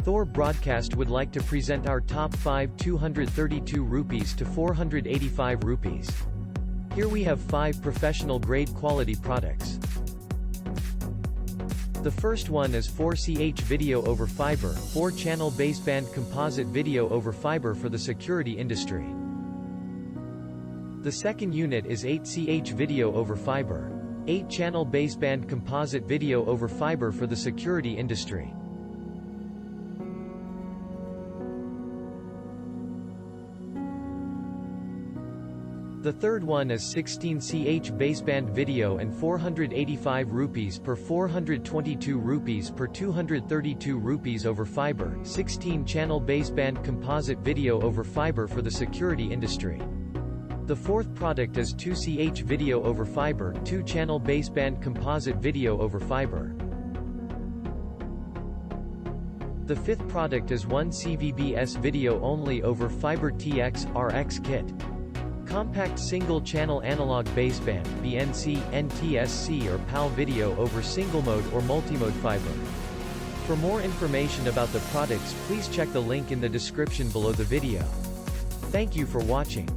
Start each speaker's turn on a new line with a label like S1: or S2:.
S1: Thor Broadcast would like to present our top 5 232 rupees to 485 rupees. Here we have 5 professional grade quality products. The first one is 4CH Video over Fiber, 4-channel baseband composite video over fiber for the security industry. The second unit is 8CH Video over Fiber, 8-channel baseband composite video over fiber for the security industry. The third one is 16CH baseband video and 485 rupees per 422 rupees per 232 rupees over fiber, 16-channel baseband composite video over fiber for the security industry. The fourth product is 2CH video over fiber, 2-channel baseband composite video over fiber. The fifth product is 1 CVBS Video Only over Fiber TX/RX kit. Compact single-channel analog baseband, BNC, NTSC or PAL video over single-mode or multimode fiber. For more information about the products, please check the link in the description below the video. Thank you for watching.